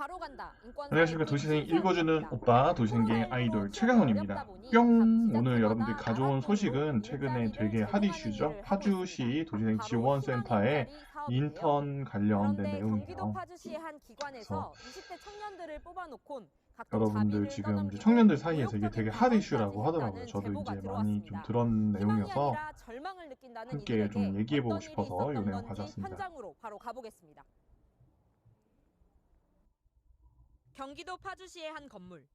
바로 간다. 안녕하십니까. 도시생 읽어주는 오빠 도시생계 아이돌 최강훈입니다. 뿅! 오늘 여러분들이 가져온 소식은 최근에 되게 핫 이슈죠. 파주시 도시생 지원센터의 인턴 관련된 경기도 내용이에요. 파주시의 한 그래서 기관에서 20대 청년들을 뽑아놓곤 각종 여러분들 자비를 지금 이제 떠넘기고 청년들 사이에서 이게 모욕적인 되게 핫 발언까지 이슈라고 하더라고요. 했다는 저도 제보가 이제 많이 좀 들어왔습니다. 들은 희망이 내용이어서 아니라 절망을 느낀다는 함께 좀 이들에게 얘기해보고 어떤 일이 싶어서 이 있었던 내용 건지 가져왔습니다. 현장으로 바로 가보겠습니다. 경기도 파주시의 한 건물.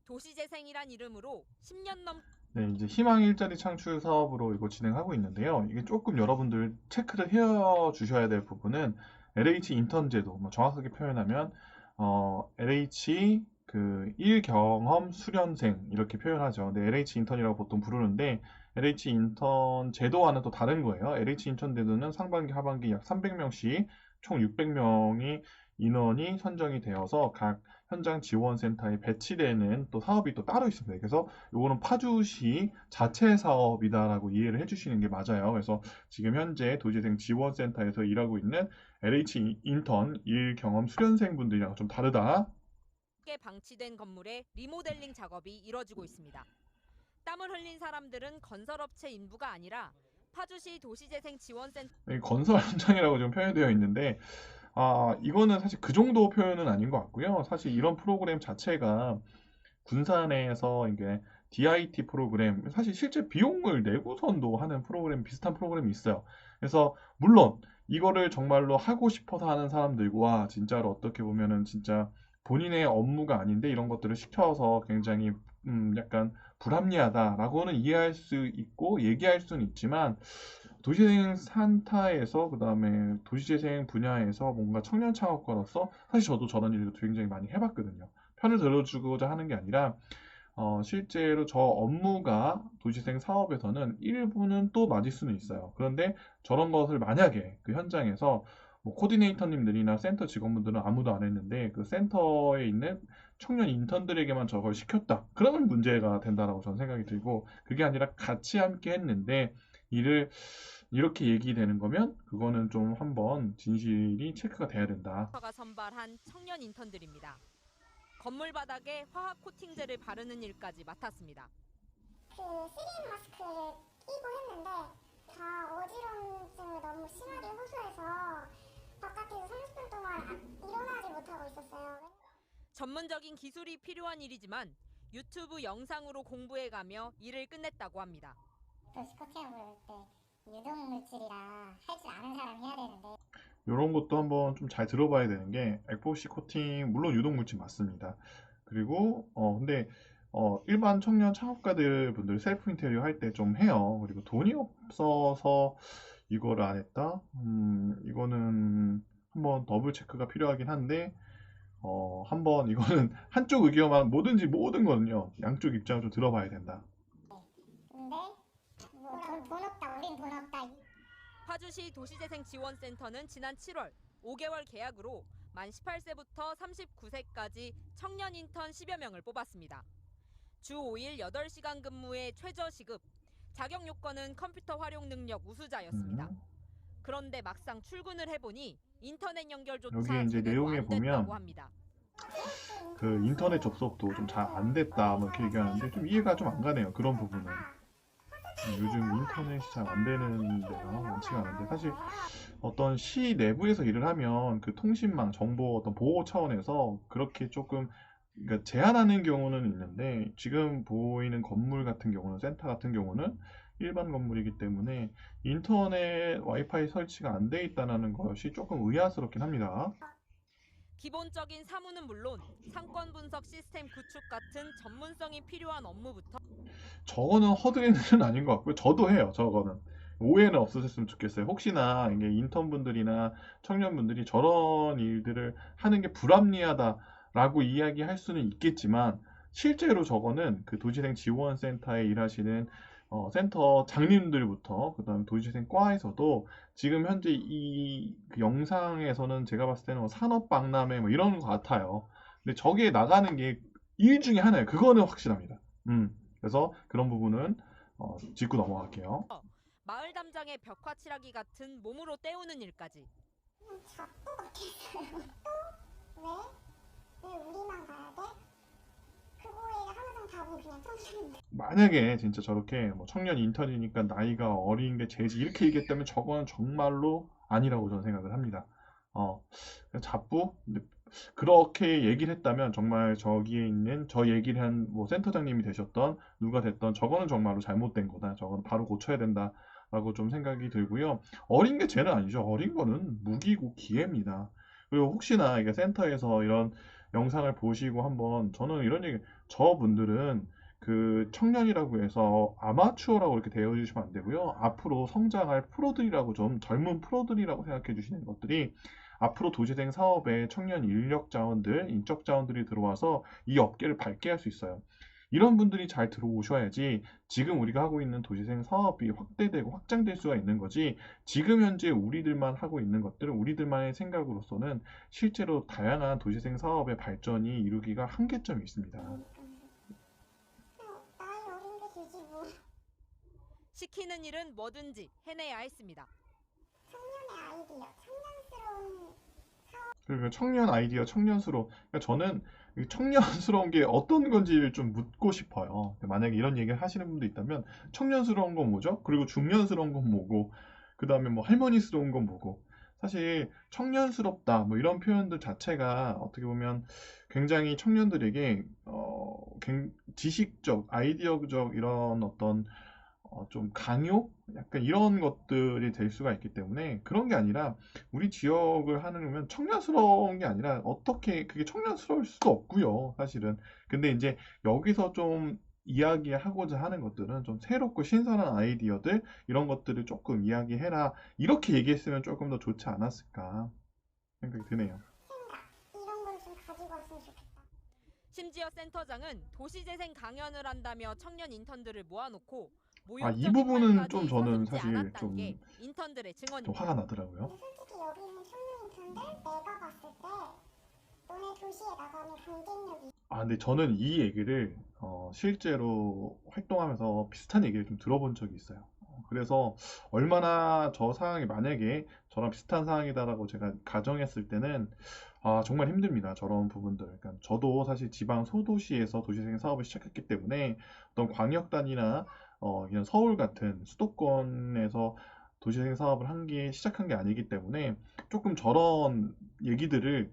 도시재생이란 이름으로 10년 넘 네, 이제 희망 일자리 창출 사업으로 이거 진행하고 있는데요. 이게 조금 여러분들 체크를 해 주셔야 될 부분은 LH 인턴 제도, 뭐 정확하게 표현하면 LH 그 1경험 수련생 이렇게 표현하죠. 네, LH 인턴이라고 보통 부르는데 LH 인턴 제도와는 또 다른 거예요. LH 인턴 제도는 상반기, 하반기 약 300명씩 총 600명이 인원이 선정이 되어서 각 현장 지원센터에 배치되는 또 사업이 또 따로 있습니다. 그래서 요거는 파주시 자체 사업이다라고 이해를 해주시는 게 맞아요. 그래서 지금 현재 도시재생 지원센터에서 일하고 있는 LH 인턴 일 경험 수련생 분들이랑 좀 다르다. 게 방치된 건물의 리모델링 작업이 이뤄지고 있습니다. 땀을 흘린 사람들은 건설업체 인부가 아니라 파주시 도시재생 지원센터 건설 현장이라고 지금 표현되어 있는데 이거는 사실 그 정도 표현은 아닌 것 같고요. 사실 이런 프로그램 자체가 군산에서 이게 DIT 프로그램, 사실 실제 비용을 내고선도 하는 프로그램, 비슷한 프로그램이 있어요. 그래서 물론 이거를 정말로 하고 싶어서 하는 사람들과 진짜로 어떻게 보면은 진짜 본인의 업무가 아닌데 이런 것들을 시켜서 굉장히 약간 불합리하다라고는 이해할 수 있고 얘기할 수는 있지만 도시재생 산타에서 그다음에 도시재생 분야에서 뭔가 청년 창업가로서 사실 저도 저런 일도 굉장히 많이 해봤거든요. 편을 들어주고자 하는 게 아니라 실제로 저 업무가 도시재생 사업에서는 일부는 또 맞을 수는 있어요. 그런데 저런 것을 만약에 그 현장에서 뭐 코디네이터님들이나 센터 직원분들은 아무도 안 했는데 그 센터에 있는 청년 인턴들에게만 저걸 시켰다. 그러면 문제가 된다라고 저는 생각이 들고 그게 아니라 같이 함께 했는데 일을 이렇게 얘기되는 거면 그거는 좀 한번 진실이 체크가 돼야 된다. 가 선발한 청년 인턴들입니다. 건물 바닥에 화학 코팅제를 바르는 일까지 맡았습니다. 그 3M 마스크를 끼고 했는데 다 어지럼증을 너무 심하게 호소해서 바깥에서 30분 동안 일어나지 못하고 있었어요. 전문적인 기술이 필요한 일이지만 유튜브 영상으로 공부해가며 일을 끝냈다고 합니다. 도시 코팅을 부를 때 유독 물질이라 할 줄 아는 사람이 해야 되는데 이런 것도 한번 좀 잘 들어봐야 되는 게 에포시 코팅 물론 유독물질 맞습니다. 그리고 근데 일반 청년 창업가들 분들 셀프 인테리어 할 때 좀 해요. 그리고 돈이 없어서 이거를 안 했다? 이거는 한번 더블 체크가 필요하긴 한데 한번 이거는 한쪽 의견만 뭐든지 모든 거는요 양쪽 입장을 좀 들어봐야 된다. 근데 뭐 돈 없다 우린 돈 없다 파주시 도시재생지원센터는 지난 7월 5개월 계약으로 만 18세부터 39세까지 청년 인턴 10여 명을 뽑았습니다. 주 5일 8시간 근무의 최저 시급, 자격 요건은 컴퓨터 활용 능력 우수자였습니다. 그런데 막상 출근을 해보니 인터넷 연결조차 여기에 이제 제대로 내용에 안 보면 됐다고 합니다. 그 인터넷 접속도 좀 잘 안 됐다 뭐 이렇게 얘기하는데 좀 이해가 좀 안 가네요. 그런 부분은. 요즘 인터넷이 잘 안 되는 데가 많지가 않은데 사실 어떤 시 내부에서 일을 하면 그 통신망 정보 어떤 보호 차원에서 그렇게 조금 그러니까 제한하는 경우는 있는데 지금 보이는 건물 같은 경우는 센터 같은 경우는 일반 건물이기 때문에 인터넷 와이파이 설치가 안 돼 있다는 것이 조금 의아스럽긴 합니다. 기본적인 사무는 물론 상권 분석 시스템 구축 같은 전문성이 필요한 업무부터 저거는 허드렛은 아닌 것 같고요. 저도 해요. 저거는. 오해는 없으셨으면 좋겠어요. 혹시나 이게 인턴분들이나 청년분들이 저런 일들을 하는 게 불합리하다라고 이야기할 수는 있겠지만 실제로 저거는 그 도시재생 지원센터에 일하시는 센터 장님들부터 그다음에 도시재생 과에서도 지금 현재 이그 영상에서는 제가 봤을 때는 뭐 산업박람회 뭐 이런 것 같아요. 근데 저게 나가는 게 일 중에 하나예요. 그거는 확실합니다. 그래서 그런 부분은 짚고 넘어갈게요. 마을 담장의 벽화 칠하기 같은 몸으로 때우는 일까지. 자꾸 같았어요 또? 왜? 선생님. 만약에 진짜 저렇게 뭐 청년 인턴이니까 나이가 어린 게 죄지 이렇게 얘기했다면 저거는 정말로 아니라고 저는 생각을 합니다. 자꾸 근데 그렇게 얘기를 했다면 정말 저기에 있는 저 얘기를 한 뭐 센터장님이 되셨던 누가 됐던 저거는 정말로 잘못된 거다. 저건 바로 고쳐야 된다라고 좀 생각이 들고요. 어린 게 죄는 아니죠. 어린 거는 무기고 기회입니다. 그리고 혹시나 이게 센터에서 이런 영상을 보시고 한번 저는 이런 얘기 저분들은 그 청년이라고 해서 아마추어라고 이렇게 대해주시면 안 되고요. 앞으로 성장할 프로들이라고 좀 젊은 프로들이라고 생각해 주시는 것들이 앞으로 도시생 사업에 청년 인력 자원들, 인적 자원들이 들어와서 이 업계를 밝게 할 수 있어요. 이런 분들이 잘 들어오셔야지 지금 우리가 하고 있는 도시생 사업이 확대되고 확장될 수가 있는 거지 지금 현재 우리들만 하고 있는 것들은 우리들만의 생각으로서는 실제로 다양한 도시생 사업의 발전이 이루기가 한계점이 있습니다. 나이 어린 게 되지 뭐. 시키는 일은 뭐든지 해내야 했습니다. 청년의 아이디어, 청년스러운 그리고 청년 아이디어, 청년스러워. 그러니까 저는 이 청년스러운 게 어떤 건지를 좀 묻고 싶어요. 만약에 이런 얘기를 하시는 분도 있다면 청년스러운 건 뭐죠? 그리고 중년스러운 건 뭐고, 그 다음에 뭐 할머니스러운 건 뭐고. 사실 청년스럽다 뭐 이런 표현들 자체가 어떻게 보면 굉장히 청년들에게 지식적, 아이디어적 이런 어떤 좀 강요? 약간 이런 것들이 될 수가 있기 때문에 그런 게 아니라 우리 지역을 하려면 청년스러운 게 아니라 어떻게 그게 청년스러울 수도 없고요, 사실은. 근데 이제 여기서 좀 이야기하고자 하는 것들은 좀 새롭고 신선한 아이디어들 이런 것들을 조금 이야기해라. 이렇게 얘기했으면 조금 더 좋지 않았을까 생각이 드네요. 생각 이런 걸 좀 가지고 왔으면 좋겠다. 심지어 센터장은 도시재생 강연을 한다며 청년 인턴들을 모아놓고 이 모욕적인 부분은 말까지 좀 저는 서슴지 사실 않았다는 좀 게 인턴들의 좀 증언입니다. 화가 나더라고요. 근데 솔직히 여기 있는 청년 인턴들 내가 봤을 때 너네 도시에 나가면 경쟁력이 근데 저는 이 얘기를 실제로 활동하면서 비슷한 얘기를 좀 들어본 적이 있어요. 그래서 얼마나 저 상황이 만약에 저랑 비슷한 상황이다라고 제가 가정했을 때는 정말 힘듭니다. 저런 부분들. 그러니까 저도 사실 지방 소도시에서 도시생 사업을 시작했기 때문에 어떤 광역단이나 그냥 서울 같은 수도권에서 도시생 사업을 시작한 게 아니기 때문에 조금 저런 얘기들을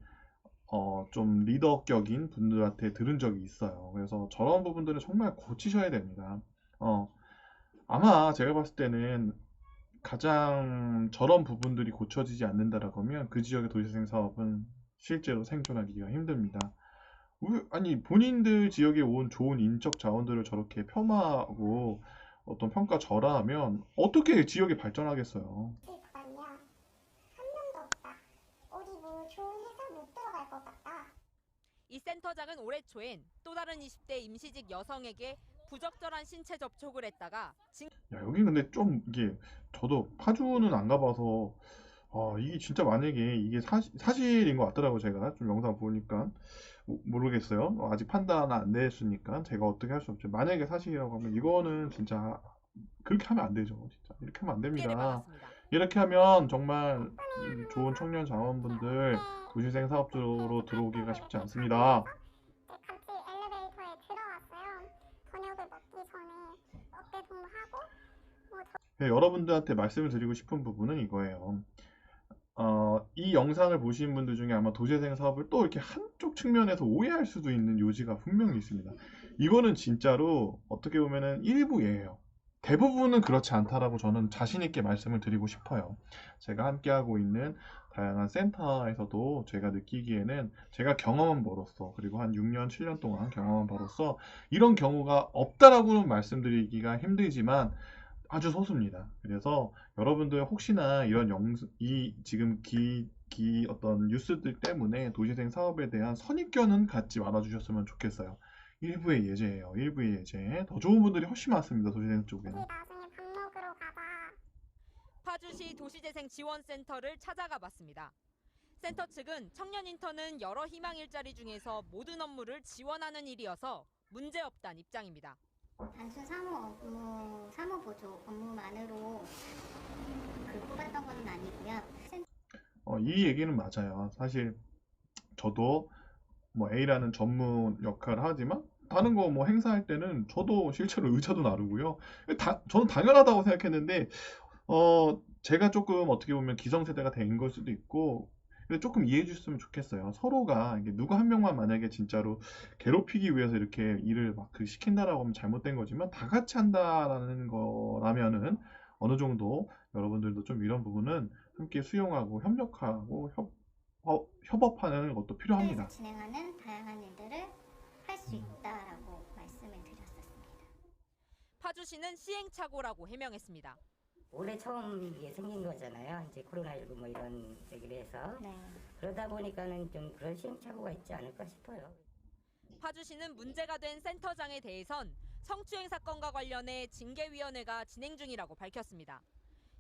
좀 리더격인 분들한테 들은 적이 있어요. 그래서 저런 부분들은 정말 고치셔야 됩니다. 아마 제가 봤을 때는 가장 저런 부분들이 고쳐지지 않는다라고 하면 그 지역의 도시생 사업은 실제로 생존하기가 힘듭니다. 아니, 본인들 지역에 온 좋은 인적 자원들을 저렇게 폄하하고 어떤 평가 절하하면 어떻게 지역이 발전하겠어요? 있을 거 아니야. 한 명도 없다. 어디 뭐 좋은 회사 못 들어갈 것 같다. 이 센터장은 올해 초엔 또 다른 20대 임시직 여성에게 부적절한 신체 접촉을 했다가 야, 여기 근데 좀 이게 저도 파주는 안 가봐서 이게 진짜 만약에 이게 사실인 것 같더라고 제가 좀 영상 보니까 모르겠어요. 아직 판단 안 냈으니까 제가 어떻게 할 수 없죠. 만약에 사실이라고 하면 이거는 진짜 그렇게 하면 안 되죠. 진짜 이렇게 하면 안 피해를 됩니다. 받았습니다. 이렇게 하면 정말 좋은 청년 자원분들 도시생 사업 쪽으로 들어오기가 쉽지 않습니다. 같이 엘리베이터에 들어왔어요. 저녁을 먹기 전에 어깨 동무하고 네, 여러분들한테 말씀을 드리고 싶은 부분은 이거예요. 이 영상을 보신 분들 중에 아마 도시재생 사업을 또 이렇게 한쪽 측면에서 오해할 수도 있는 요지가 분명히 있습니다. 이거는 진짜로 어떻게 보면은 일부예요. 대부분은 그렇지 않다라고 저는 자신 있게 말씀을 드리고 싶어요. 제가 함께하고 있는 다양한 센터에서도 제가 느끼기에는 제가 경험한 바로서 그리고 한 6년, 7년 동안 경험한 바로서 이런 경우가 없다라고는 말씀드리기가 힘들지만 아주 소수입니다. 그래서 여러분들 혹시나 이런 지금 어떤 뉴스들 때문에 도시생 사업에 대한 선입견은 갖지 말아주셨으면 좋겠어요. 일부의 예제예요. 일부의 예제. 더 좋은 분들이 훨씬 많습니다. 도시생 쪽에는. 우리 나중에 밥 먹으러 가자. 파주시 도시재생 지원센터를 찾아가 봤습니다. 센터 측은 청년 인턴은 여러 희망 일자리 중에서 모든 업무를 지원하는 일이어서 문제없다는 입장입니다. 단순 사무 보조 업무만으로 뽑았던 건 아니고요. 이 얘기는 맞아요. 사실 저도 뭐 A라는 전문 역할을 하지만 다른 거 뭐 행사할 때는 저도 실제로 의자도 나르고요. 저는 당연하다고 생각했는데 제가 조금 어떻게 보면 기성세대가 된 걸 수도 있고, 근데 조금 이해해 줬으면 좋겠어요. 서로가 이게 누구 한 명만 만약에 진짜로 괴롭히기 위해서 이렇게 일을 막 시킨다라고 하면 잘못된 거지만 다 같이 한다라는 거라면은 어느 정도 여러분들도 좀 이런 부분은 함께 수용하고 협력하고 협업하는 것도 필요합니다. 회사에서 진행하는 다양한 일들을 할 수 있다라고 말씀을 드렸었습니다. 파주시는 시행착오라고 해명했습니다. 올해 처음 이게 생긴 거잖아요. 이제 코로나19 뭐 이런 얘기를 해서. 네. 그러다 보니까는 좀 그런 시행착오가 있지 않을까 싶어요. 파주시는 문제가 된 센터장에 대해선 성추행 사건과 관련해 징계위원회가 진행 중이라고 밝혔습니다.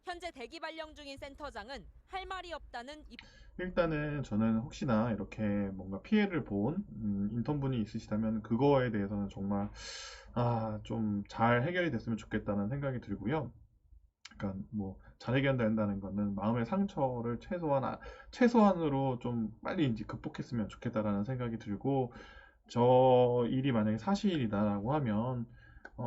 현재 대기 발령 중인 센터장은 할 말이 없다는 일단은 저는 혹시나 이렇게 뭔가 피해를 본 인턴분이 있으시다면 그거에 대해서는 정말 좀 잘 해결이 됐으면 좋겠다는 생각이 들고요. 그러니까 뭐 잘 해결된다는 거는 마음의 상처를 최소한으로 좀 빨리 이제 극복했으면 좋겠다라는 생각이 들고, 저 일이 만약에 사실이다라고 하면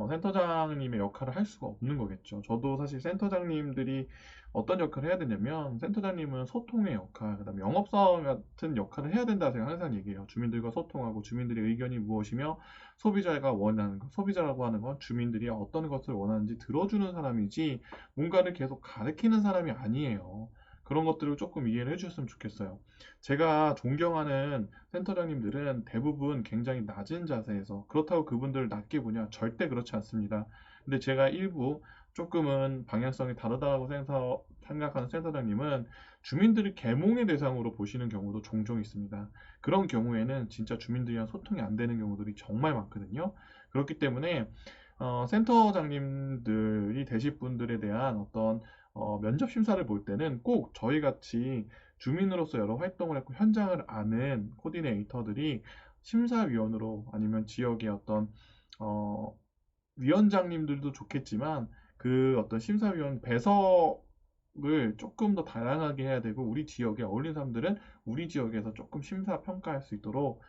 센터장님의 역할을 할 수가 없는 거겠죠. 저도 사실 센터장님들이 어떤 역할을 해야 되냐면, 센터장님은 소통의 역할, 그다음에 영업사원 같은 역할을 해야 된다고 제가 항상 얘기해요. 주민들과 소통하고 주민들의 의견이 무엇이며 소비자가 원하는 것, 소비자라고 하는 건 주민들이 어떤 것을 원하는지 들어주는 사람이지 뭔가를 계속 가르치는 사람이 아니에요. 그런 것들을 조금 이해를 해주셨으면 좋겠어요. 제가 존경하는 센터장님들은 대부분 굉장히 낮은 자세에서, 그렇다고 그분들을 낮게 보냐? 절대 그렇지 않습니다. 근데 제가 일부 조금은 방향성이 다르다고 생각하는 센터장님은 주민들을 계몽의 대상으로 보시는 경우도 종종 있습니다. 그런 경우에는 진짜 주민들이랑 소통이 안 되는 경우들이 정말 많거든요. 그렇기 때문에 센터장님들이 되실 분들에 대한 어떤 면접 심사를 볼 때는 꼭 저희 같이 주민으로서 여러 활동을 했고 현장을 아는 코디네이터들이 심사위원으로, 아니면 지역의 어떤 위원장님들도 좋겠지만 그 어떤 심사위원 배석을 조금 더 다양하게 해야 되고, 우리 지역에 어울리는 사람들은 우리 지역에서 조금 심사 평가할 수 있도록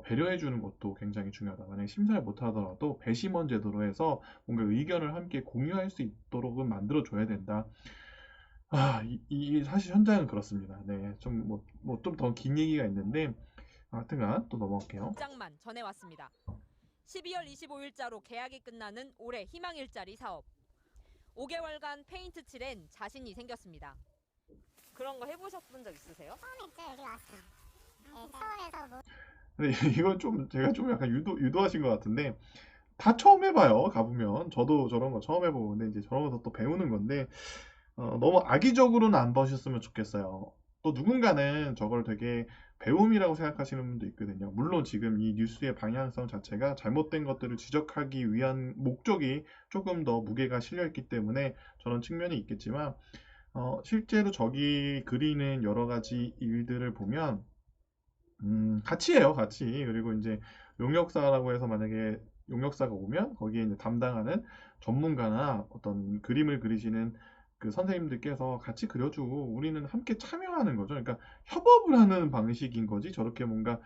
배려해 주는 것도 굉장히 중요하다. 만약에 심사를 못 하더라도 배심원 제도로 해서 뭔가 의견을 함께 공유할 수 있도록은 만들어 줘야 된다. 사실 현장은 그렇습니다. 네, 좀 좀 더 긴 얘기가 있는데 하여튼간 또 넘어갈게요. 입장만 전해왔습니다. 12월 25일자로 계약이 끝나는 올해 희망 일자리 사업. 5개월간 페인트 칠엔 자신이 생겼습니다. 그런 거 해보셨던 적 있으세요? 처음에 있죠, 여기 왔어요. 네, 처음에서 뭐 근데 이건 좀 제가 좀 약간 유도하신 것 같은데, 다 처음 해봐요. 가보면 저도 저런 거 처음 해보고, 근데 이제 저런 거서 또 배우는 건데 너무 악의적으로는 안 보셨으면 좋겠어요. 또 누군가는 저걸 되게 배움이라고 생각하시는 분도 있거든요. 물론 지금 이 뉴스의 방향성 자체가 잘못된 것들을 지적하기 위한 목적이 조금 더 무게가 실려있기 때문에 저런 측면이 있겠지만, 실제로 저기 그리는 여러 가지 일들을 보면 같이 해요, 같이. 그리고 이제 용역사라고 해서 만약에 용역사가 오면 거기에 이제 담당하는 전문가나 어떤 그림을 그리시는 그 선생님들께서 같이 그려주고 우리는 함께 참여하는 거죠. 그러니까 협업을 하는 방식인 거지, 저렇게 뭔가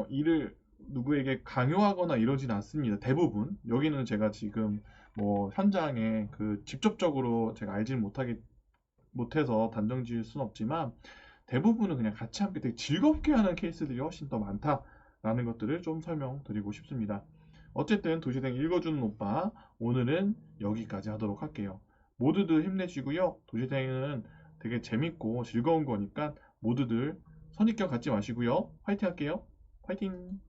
일을 누구에게 강요하거나 이러진 않습니다. 대부분. 여기는 제가 지금 뭐 현장에 직접적으로 제가 알지는 못해서 단정 지을 순 없지만, 대부분은 그냥 같이 함께 되게 즐겁게 하는 케이스들이 훨씬 더 많다라는 것들을 좀 설명드리고 싶습니다. 어쨌든 도시생 읽어주는 오빠, 오늘은 여기까지 하도록 할게요. 모두들 힘내시고요. 도시생은 되게 재밌고 즐거운 거니까 모두들 선입견 갖지 마시고요. 화이팅 할게요. 화이팅!